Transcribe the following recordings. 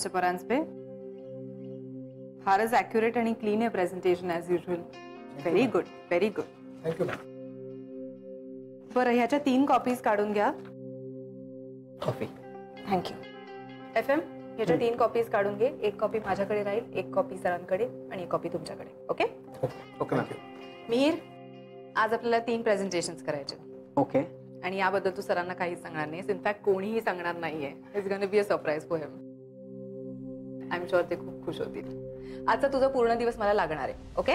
Mister Paranjpe. फारच accurate आणि clean आहे presentation as usual. Very good, very good. Thank you ma'am. बरं, ह्याच्या 3 कॉपीज काढून घ्या. कॉफी. थँक्यू. FM, ह्याच्या 3 कॉपीज काढून घे. 1 कॉपी माझ्याकडे राहील, 1 कॉपी सरांकडे आणि 1 कॉपी तुमच्याकडे. Okay okay thank you. मिहीर, आज आपल्याला 3 प्रेझेंटेशन्स करायचे. ओके. आणि याबद्दल तू सरांना काहीच सांगणार नाहीस. इनफॅक्ट कोणीही सांगणार नाहीये. It's gonna be a surprise for him. I am sure ते खूप खुश होतील. आजचा तुझा पूर्ण दिवस मला लागणार आहे. ओके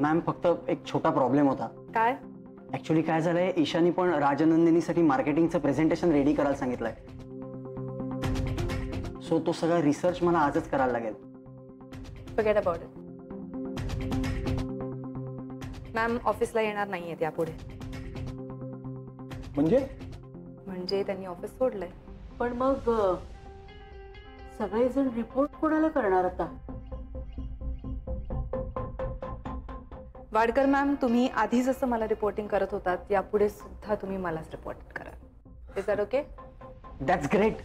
मॅम, फक्त एक छोटा प्रॉब्लेम होता. काय? ऍक्च्युली काय झालंय, ईशानी पण राजनंदिनीसाठी मार्केटिंगचं प्रेझेंटेशन रेडी करायला सांगितलंय. सो तो सगळा रिसर्च मला आजच करायला लागेल. Forget about it. मॅम ऑफिसला येणार नाहीयेत यापुढे. म्हणजे त्यांनी ऑफिस सोडलंय. पण मग सगळेजण रिपोर्ट कोणाला करणार आता? वाडकर मॅम, तुम्ही आधी जसं मला रिपोर्टिंग करत होतात यापुढे सुद्धा तुम्ही मलाच रिपोर्ट करा. Is that okay? That's great.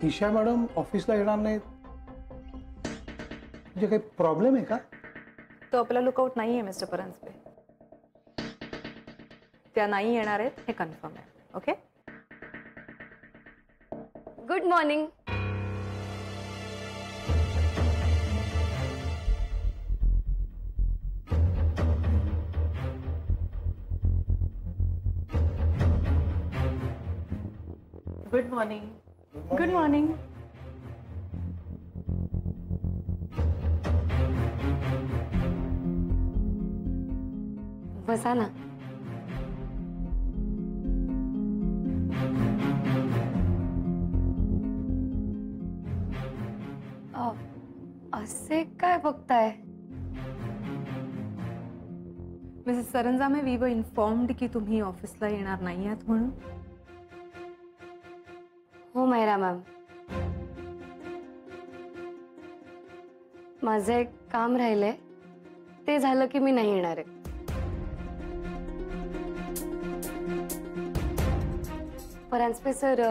Isha madam ऑफिसला येणार नाहीत म्हणजे काही प्रॉब्लेम आहे का? तो आपला लुकआउट नाहीये मिस्टर परांजपे. त्या नाही येणार आहेत हे कन्फर्म आहे. Okay. Good morning. Good morning. Good morning. बसा ना. असे काय बघताय? Mrs Saranjame, we were informed की तुम्ही ऑफिसला येणार नाही आहात म्हणून. हो मैरा मॅम, माझं एक काम राहिलंय, ते झालं की मी नाही येणार आहे. Paranjpe sir,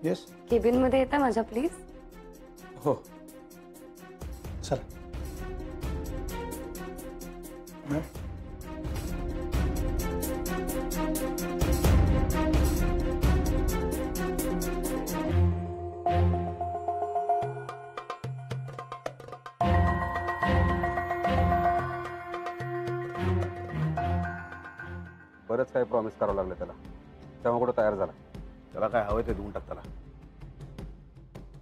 yes. केबिन मध्ये येता माझ्या प्लीज? हो चला मॅम. बरंच काही प्रॉमिस करावं लागलं त्याला, तेव्हा कुठं तयार झाला. त्याला काय हवंय ते देऊन टाक त्याला.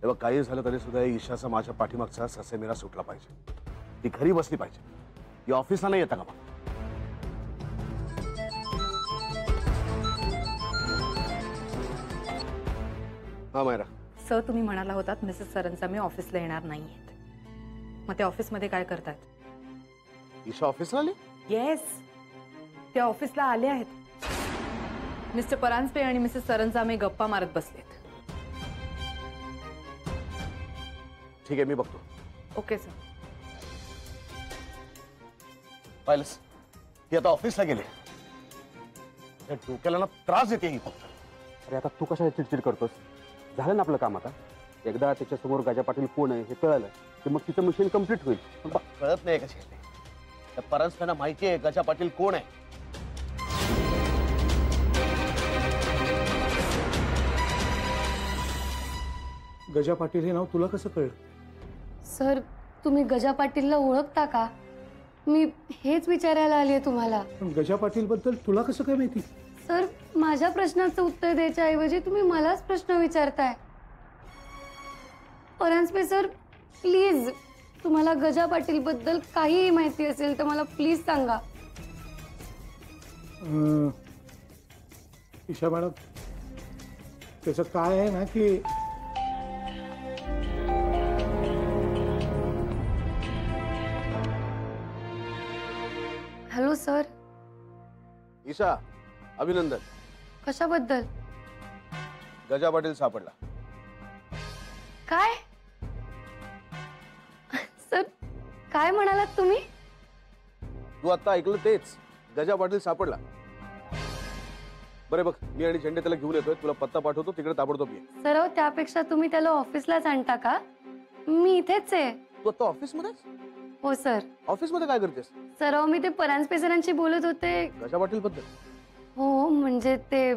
तेव्हा काही झालं तरी सुद्धा ईशाचा माझ्या पाठीमागचा ससेमिरा सुटला पाहिजे. ती घरी बसली पाहिजे. ती ऑफिसला नाही येता का? मग हा मायरा. सर, तुम्ही म्हणाला होतात मिसेस सरंजामे ऑफिसला येणार नाहीयेत. मग ते ऑफिसमध्ये काय करतात? ईशा ऑफिसला आली? येस, त्या ऑफिसला आले आहेत. मिस्टर परांजपे आणि मिसेस सरंजामे गप्पा मारत बसलेत. ठीक आहे, मी बघतो. Okay sir. पाहिलंस, ती आता ऑफिसला गेले. त्या डोक्याला ना त्रास देते ही फक्त. अरे आता तू कशाला चिडचिड करतोस? झालं ना आपलं काम. आता एकदा त्याच्यासमोर गजा पाटील कोण आहे हे कळलं की मग तिचं मिशन कम्प्लीट होईल. कळत नाही कशी ते. त्या परांजपेंना माहिती आहे गजा पाटील कोण आहे. गजा पाटील हे नाव तुला कसं कळलं? सर, तुम्ही गजा पाटीलला ओळखता का? मी हेच विचारायला आली आहे तुम्हाला. पण गजा पाटील बद्दल तुला कसं काय माहिती? सर, माझ्या प्रश्नाचं उत्तर द्यायच्या ऐवजी तुम्ही मलाच प्रश्न विचारताय. परांजपे सर, प्लीज, तुम्हाला गजा पाटील बद्दल काहीही माहिती असेल तर मला प्लीज सांगा. ईशा मॅडम, त्याचं काय आहे ना की हॅलो सर. ईशा, अभिनंदन. कशाबद्दल? गजा पाटील सापडला. काय? सर, काय म्हणालात तुम्ही? तू आता ऐकलं तेच. गजा पाटील सापडला. बरे बघ, मी आणि झेंडे त्याला घेऊन येतोय, तुला पत्ता पाठवतो, तिकडे ताबडतोब ये. सर अहो, त्यापेक्षा तुम्ही त्याला ऑफिसलाच आणता का? मी इथेच आहे. तू आता ऑफिसमध्ये? हो सर. ऑफिसमध्ये काय करतेस? सर अहो, मी ते परांजपे सरांशी बोलत होते. गजा पाटील बद्दल? हो म्हणजे ते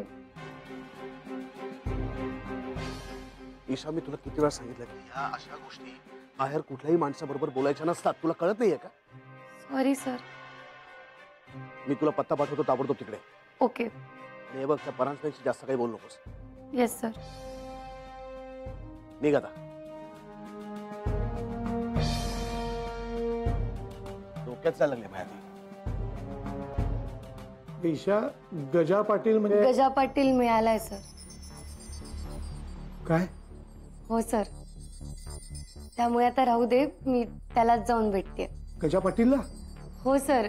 ईशा, मी तुला किती वेळा सांगितलं की या अशा गोष्टी बाहेर कुठल्याही माणसाबरोबर बोलायच्या नसतात. तुला कळत नाहीये का? Sorry sir. मी तुला पत्ता पाठवतो, ताबडतोब तिकडे. ओके. आणि हे बघ, त्या परांजपेक्षा जास्त काही बोलू नकोस. Yes sir. निघ आता. डोक्यात जायला लागले माहिती. ईशा, गजा पाटील म्हणजे गजा पाटील मिळालाय सर. काय? हो सर. त्यामुळे आता राहू दे, मी त्यालाच जाऊन भेटते. गजा पाटीलला? हो सर.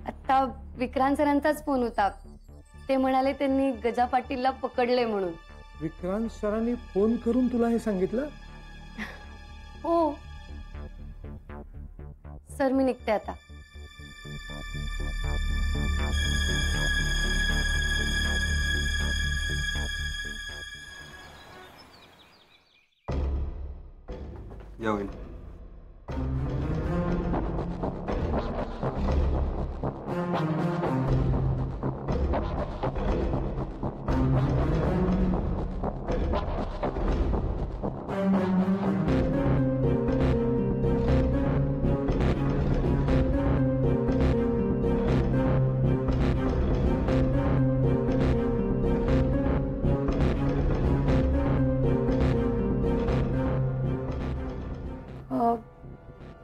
आता विक्रांत सरांचाच फोन होता. ते म्हणाले त्यांनी गजा पाटीलला पकडले म्हणून. विक्रांत सरांनी फोन करून तुला हे सांगितलं? हो सर. मी निघते आता. या होईल.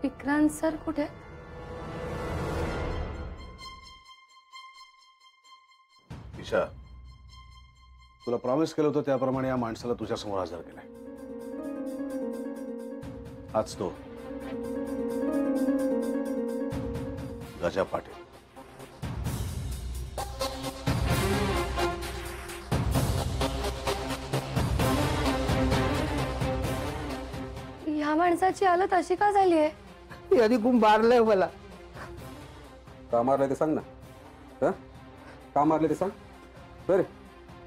विक्रांत सर कुठे? ईशा, तुला प्रॉमिस केलं होतं त्याप्रमाणे या माणसाला तुझ्या समोर हजर केलाय. हाच तो गजा पाटील. ह्या माणसाची हालत अशी का झाली आहे? यादी खूप मारलंय मला. का मारलंय ते सांग ना. हं? का मारलंय ते सांग. बरे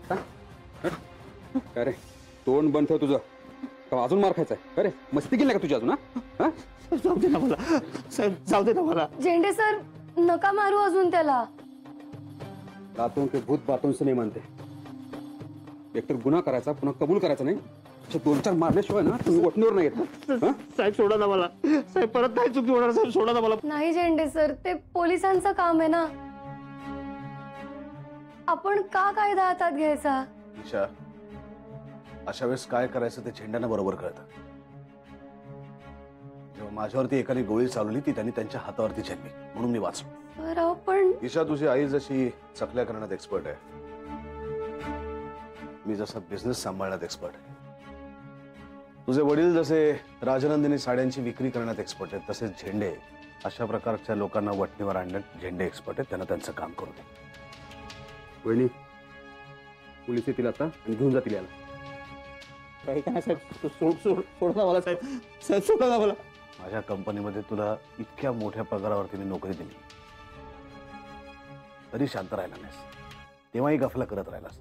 सांग. हं? काय रे, तोंड बंद ठेव तुझं. का अजून मार खायचाय? अरे मस्ती केली का तुझी अजून? हा? जाऊ दे ना मला साहेब, जाऊ दे ना मला. झेंडे सर नका मारू अजून त्याला. रातों के भूत बातों से नहीं मानते. एकतर गुन्हा करायचा, पुन्हा कबूल करायचा नाही. अशा 2-4 मारल्याशिवाय ना तुम्ही वटणीवर नाही येत. हं? साहेब सोडा ना मला. साहेब परत नाही चुकी होणार. साहेब सोडा ना मला. नाही झेंडे सर, ते पोलिसांचं काम आहे ना. आपण का कायदा हातात घ्यायचा? ईशा, अशा वेळेस काय करायचं ते झेंड्यांना बरोबर कळतं. जेव्हा माझ्यावरती एकाने गोळी चालवली ती त्यांनी त्यांच्या हातावरती झेलली म्हणून मी वाचलो. बरं पण ईशा, तुझी आई जशी चकल्या करण्यात एक्सपर्ट आहे, मी जसा बिझनेस सांभाळण्यात एक्सपर्ट आहे. तुझे वडील जसे राजनंदिनी साड्यांची विक्री करण्यात एक्सपर्ट आहेत, तसेच झेंडे अशा प्रकारच्या लोकांना वटणीवर आणण्यात झेंडे एक्सपर्ट आहेत. त्यांना त्यांचं काम करू दे. वहिनी, पोलीस येतील आता आणि घेऊन जातील याला. काही काय साहेब, सोडा मला साहेब. साहेब सोडा ना मला. माझ्या कंपनीमध्ये तुला इतक्या मोठ्या पगारावरती मी नोकरी दिली, तरी शांत राहिला नाहीस. तेव्हाही गफला करत राहिलास.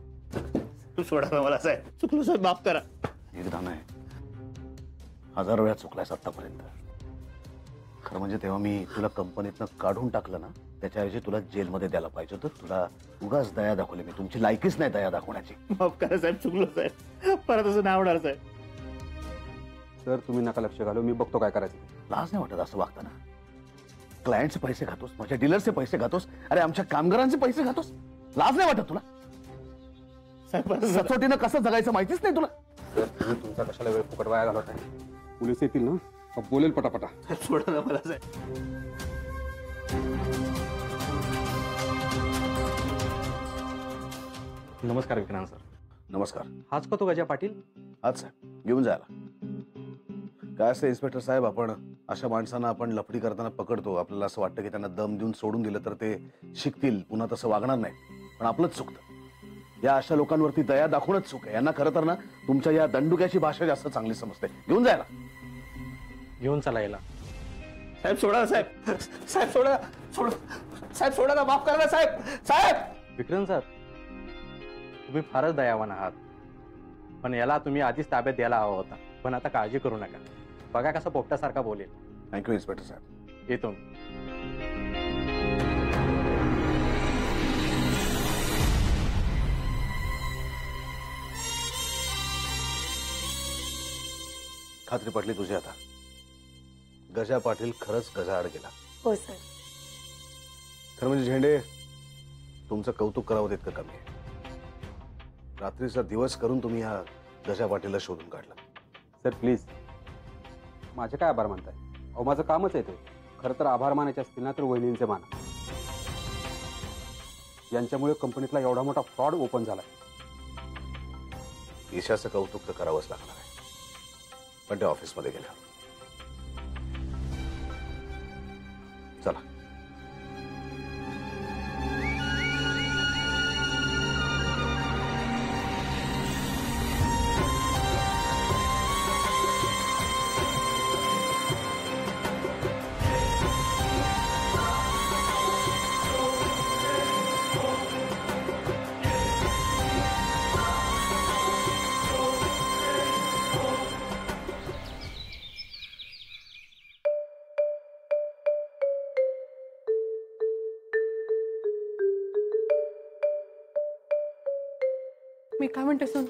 तू सोडा ना मला साहेब. चुकलो साहेब, माफ करा. एकदा नाही, 1000 वेळा चुकलायस आतापर्यंत. खरं म्हणजे तेव्हा मी तुला कंपनीतनं काढून टाकलं ना, त्याच्याऐवजी तुला जेलमध्ये द्यायला पाहिजे होतं. तुला उगाच दया दाखवली मी. तुमची लायकीच नाही दया दाखवण्याची. माफ करा साहेब, चुकलो साहेब. परत असं नाही होणार साहेब. सर तुम्ही नका लक्ष घालू, मी बघतो काय करायचं. लाज नाही वाटत असं वागताना? क्लायंटचे पैसे खातोस, माझ्या डीलरचे पैसे खातोस, अरे आमच्या कामगारांचे पैसे खातोस. लाज नाही वाटत तुला? साहेब सचोटीनं कसं जगायचं माहितीच नाही तुला? सर तुम्ही तुमचा कशाला वेळ फुकट वाया घालवत आहे. पोलीस येतील ना, मग बोलेल पटापटा. सोडा ना मला साहेब. नमस्कार विक्रांत सर. नमस्कार. हाच का तो गजा पाटील? आज साहेब घेऊन जायला. काय असतं इन्स्पेक्टर साहेब, आपण अशा माणसांना आपण लफडी करताना पकडतो. आपल्याला असं वाटतं की त्यांना दम देऊन सोडून दिलं तर ते शिकतील, पुन्हा तसं वागणार नाही. पण आपलंच चुकतं. या अशा लोकांवरती दया दाखवणच चूक आहे. यांना खरं तर ना तुमच्या या दंडुक्याची भाषा जास्त चांगली समजते. घेऊन जायला. घेऊन चला याला. साहेब सोडा ना साहेब. साहेब सोडा. सोडा साहेब, सोडा ना. माफ करा ना साहेब. साहेब विक्रांत सर, तुम्ही फारच दयावान आहात, पण याला तुम्ही आधीच ताब्यात द्यायला हवा होता. पण आता काळजी करू नका, बघा कसं पोपटासारखा बोलेल. थँक्यू इन्स्पेक्टर साहेब. येतो. खात्री पटली तुझी आता. गजा पाटील खरंच गजाआड गेला. हो सर. खरं म्हणजे झेंडे, तुमचं कौतुक करावं तितकं कमी आहे. रात्रीचा दिवस करून तुम्ही ह्या गजा पाटीलला शोधून काढला. सर प्लीज, माझे काय आभार मानताय? अहो माझं कामच आहे ते. खरं तर आभार मानायचे असतील ना तर वहिनींचे माना. यांच्यामुळे कंपनीतला एवढा मोठा फ्रॉड ओपन झाला. ईशाचं कौतुक तर करावंच लागणार आहे, पण ते ऑफिसमध्ये गेलं. चला. मी काय म्हणते सुन,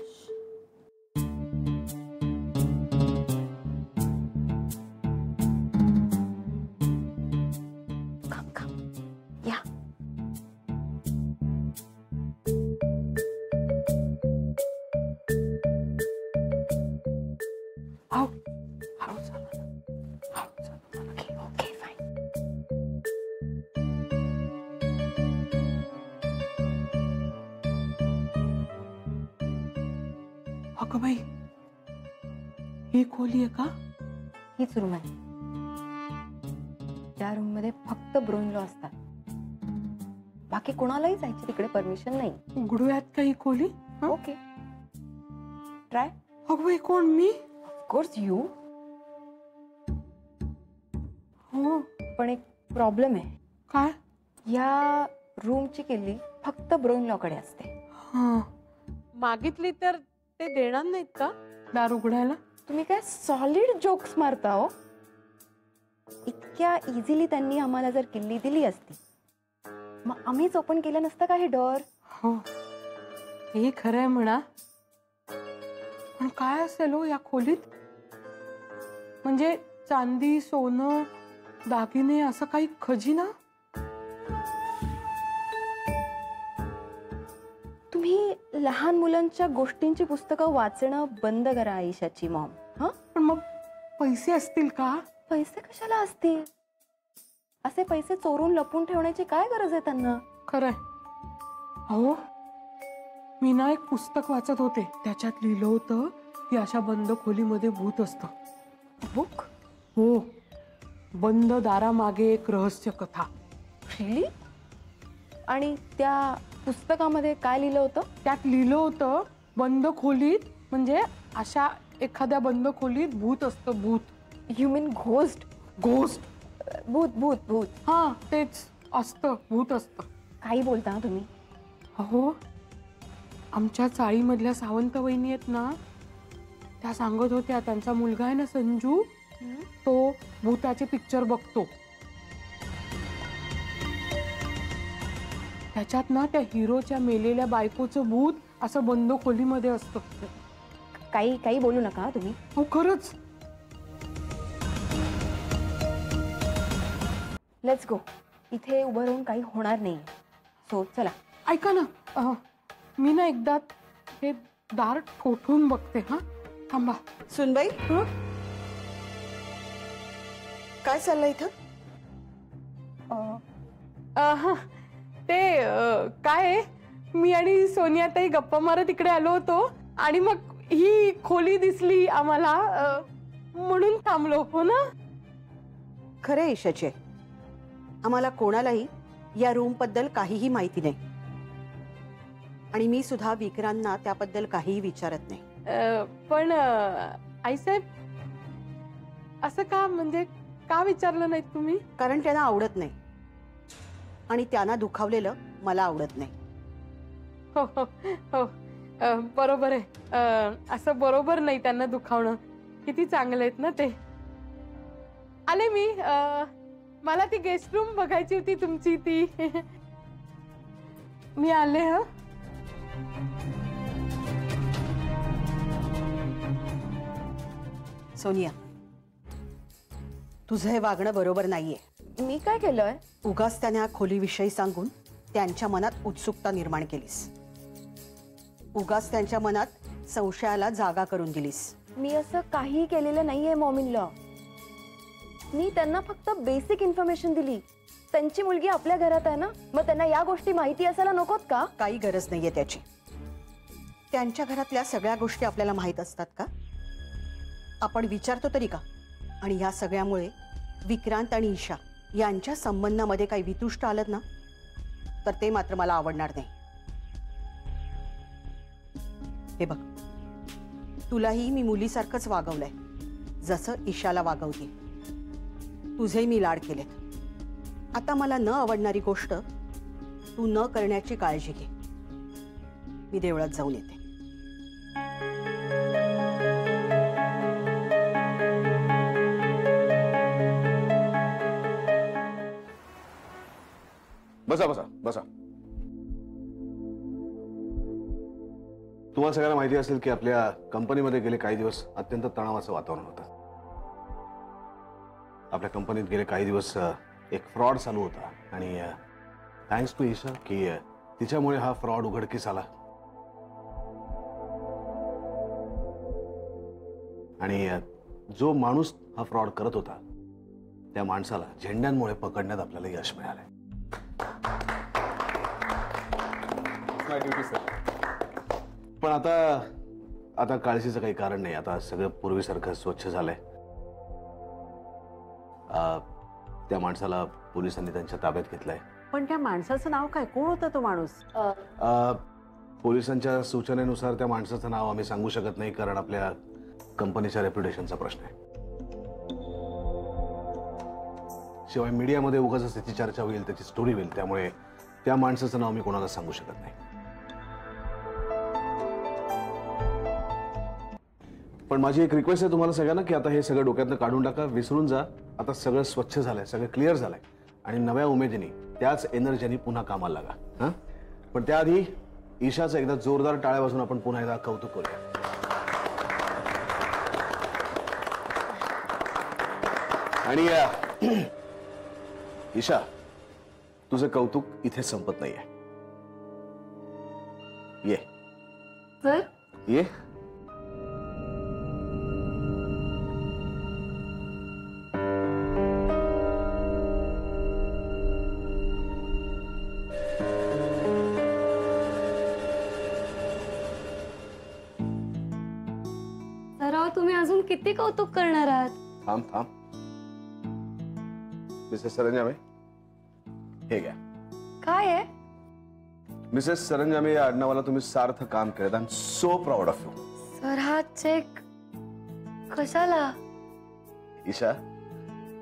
या. आव हळू चालवा ना. हळू चालवा. Okay okay fine. अगं बाई, ही खोली आहे का? हीच रूम आहे. त्या रूम मध्ये फक्त ब्रोनलो असतात, बाकी कोणालाही जायची तिकडे परमिशन नाही. उघडूयात का ही खोली? Okay try. अगं बाई, कोण मी? Of course you. हो. पण एक प्रॉब्लेम आहे. काय? या रूमची किल्ली फक्त ब्रोनलॉकडे असते. हा. मागितली तर ते देणार नाहीत का? दार उघडायला? तुम्ही काय सॉलिड जोक्स मारता हो. इतक्या इझिली त्यांनी आम्हाला जर किल्ली दिली असती मग आम्हीच ओपन केलं नसतं का हे डोअर? हो, हे खरं आहे म्हणा. पण काय असेल हो या खोलीत? म्हणजे चांदी, सोनं, दागिने, असं काही खजिना? तुम्ही लहान मुलांच्या गोष्टींची पुस्तकं वाचणं बंद करा आईशाची मॉम. हा, पण मग पैसे असतील का? पैसे कशाला असतील? असे पैसे चोरून लपून ठेवण्याची काय गरज आहे त्यांना? खरंय. अहो, मी ना एक पुस्तक वाचत होते, त्याच्यात लिहिलं होतं की अशा बंद खोलीमध्ये भूत असतं. बुक? हो, बंद दारामागे एक रहस्य कथा. रिअली? आणि त्या पुस्तकामध्ये काय लिहिलं होतं? त्यात लिहिलं होतं बंद खोलीत, म्हणजे अशा एखाद्या बंद खोलीत भूत असतं. भूत? You mean ghost? घोस्ट? भूत भूत भूत. हा, तेच असतं, भूत असतं. काही बोलता ना तुम्ही? अहो, आमच्या चाळीमधल्या सावंत वहिनी आहेत ना, त्या सांगत होत्या त्यांचा मुलगा आहे ना संजू, तो भूताचे पिक्चर बघतो. त्याच्यात ना त्या हिरोच्या मेलेल्या बायकोचं भूत असं बंद खोलीमध्ये असतं. काही काही बोलू नका तुम्ही. हो, खरंच. Let's go. इथे उभं राहून काही होणार नाही. सो चला. ऐका ना, मी ना एकदा हे दार ठोठून बघते. हा, थांबा. सुनबाई, हं? काय चाललंय इथं? ते काय आहे, मी आणि सोनियाताई गप्पा मारत इकडे आलो होतो आणि मग ही खोली दिसली आम्हाला, म्हणून थांबलो. हो ना? खरे ईशाचे, आम्हाला कोणालाही या रूम बद्दल काहीही माहिती नाही आणि मी सुद्धा विक्रांना त्याबद्दल काहीही विचारत नाही. पण आईसाहेब, असं का, म्हणजे का विचारलं नाही तुम्ही? कारण त्यांना आवडत नाही आणि त्यांना दुखावलेलं मला आवडत नाही. हो हो हो, बरोबर आहे. असं बरोबर नाही त्यांना दुखावणं. किती चांगले आहेत ना ते. आले मी. मला ती गेस्ट रूम बघायची होती तुमची ती. मी आले. ह सोनिया, तुझं हे वागणं बरोबर नाहीये. मी काय केलंय? उगाच त्यांना खोलीविषयी सांगून त्यांच्या मनात उत्सुकता निर्माण केलीस. उगाच त्यांच्या मनात संशयाला जागा करून दिलीस. मी असं काही केलेलं नाहीये मॉमिनला. मी त्यांना फक्त बेसिक इन्फॉर्मेशन दिली. त्यांची मुलगी आपल्या घरात आहे ना, मग त्यांना या गोष्टी माहिती असायला नकोत का? काही गरज नाहीये त्याची. त्यांच्या घरातल्या सगळ्या गोष्टी आपल्याला माहीत असतात का? आपण विचारतो तरी का? आणि ह्या सगळ्यामुळे विक्रांत आणि ईशा यांच्या संबंधामध्ये काही वितुष्ट आलं ना, तर ते मात्र मला आवडणार नाही. हे बघ, तुलाही मी मुलीसारखंच वागवलंय, जसं ईशाला वागवते. तुझेही मी लाड केलेत. आता मला न आवडणारी गोष्ट तू न करण्याची काळजी घे. मी देवळात जाऊन येते. बसा बसा बसा. तुम्हाला सगळ्यांना माहिती असेल की आपल्या कंपनीमध्ये गेले काही दिवस अत्यंत तणावाचं वातावरण होतं. आपल्या कंपनीत गेले काही दिवस एक फ्रॉड चालू होता आणि थँक्स टू ईशा की तिच्यामुळे हा फ्रॉड उघडकीस आला आणि जो माणूस हा फ्रॉड करत होता त्या माणसाला झेंड्यांमुळे पकडण्यात आपल्याला यश मिळालंय. पण आता काळजीचं काही कारण नाही. आता सगळं पूर्वीसारखं स्वच्छ झालंय. त्या माणसाला पोलिसांनी त्यांच्या ताब्यात घेतलंय. पण त्या माणसाचं नाव काय? कोण होता तो माणूस? पोलिसांच्या सूचनेनुसार त्या माणसाचं नाव आम्ही सांगू शकत नाही, कारण आपल्या कंपनीच्या रेप्युटेशनचा प्रश्न आहे. शिवाय मीडियामध्ये उगाच त्याची चर्चा होईल, त्याची स्टोरी होईल, त्यामुळे त्या माणसाचं नाव मी कोणाला सांगू शकत नाही. पण माझी एक रिक्वेस्ट आहे तुम्हाला सगळ्यांना की आता हे सगळं डोक्यातनं काढून टाका, विसरून जा. आता सगळं स्वच्छ झालंय, सगळं क्लिअर झालंय आणि नव्या उमेदीने त्याच एनर्जीने पुन्हा कामाला लागा. हा, पण त्याआधी ईशाचं एकदा जोरदार टाळ्या वाजून आपण पुन्हा एकदा कौतुक करूया. आणि ईशा, तुझं कौतुक इथे संपत नाहीये. ये सर, ये. सराव, तुम्ही अजून किती कौतुक करणार आहात? थांब थांब. मिसेस सरंजामे, हे घ्या. काय आहे? मिसेस सरंजामे या आडनावाला तुम्ही सार्थ काम केलं. I am so proud of you. Sir, हा चेक कशाला? ईशा,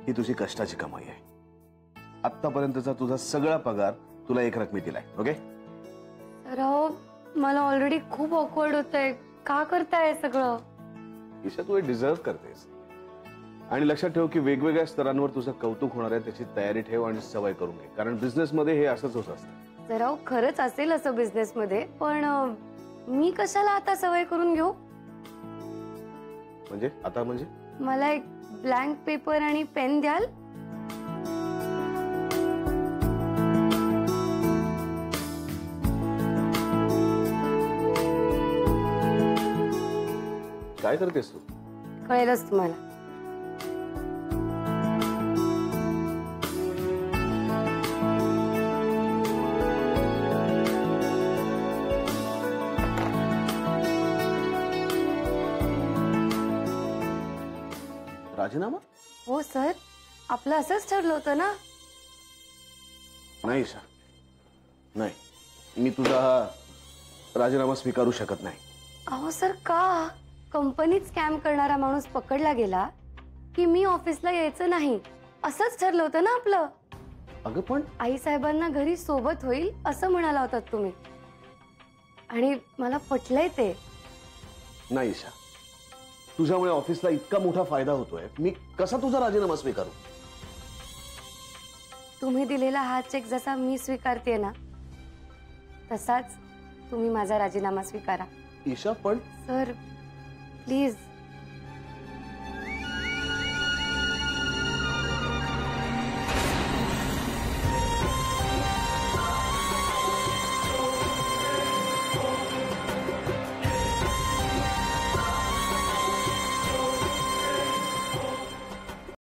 ही तुझी कष्टाची कमाई आहे. आतापर्यंतचा तुझा सगळा पगार तुला एक रकमी दिलाय. ओके सराव, मला ऑलरेडी खूप ऑकवर्ड होतंय. का करताय सगळं? ईशा, तू हे डिझर्व करतेस. आणि लक्षात ठेव की वेगवेगळ्या स्तरांवर तुझं कौतुक होणार आहे, त्याची तयारी ठेव आणि सवय करून घे, कारण बिझनेसमध्ये हे असंच होत असतं. सराव, खरंच असेल असं बिझनेस मध्ये, पण मी कशाला आता सवय करून घेऊ? म्हणजे आता म्हणजे मला एक ब्लँक पेपर आणि पेन द्याल? काय करतेस तू? कळेलच तुम्हाला. राजीनामा? हो सर, आपलं असंच ठरलं होतं ना. नाही ईशा, नाही, मी तुझा हा राजीनामा स्वीकारू शकत नाही. अहो सर, का? कंपनीत स्कॅम करणारा माणूस पकडला गेला की मी ऑफिसला यायचं नाही, असंच ठरलं होतं ना आपलं. अगं पण आई साहेबांना घरी सोबत होईल असं म्हणाला होतात तुम्ही. आणि मला पटलंय ते. नाही ईशा, तुझ्यामुळे ऑफिसला इतका मोठा फायदा होतोय, मी कसा तुझा राजीनामा स्वीकारू? तुम्ही दिलेला हा चेक जसा मी स्वीकारते ना, तसाच तुम्ही माझा राजीनामा स्वीकारा. ईशा पण सर प्लीज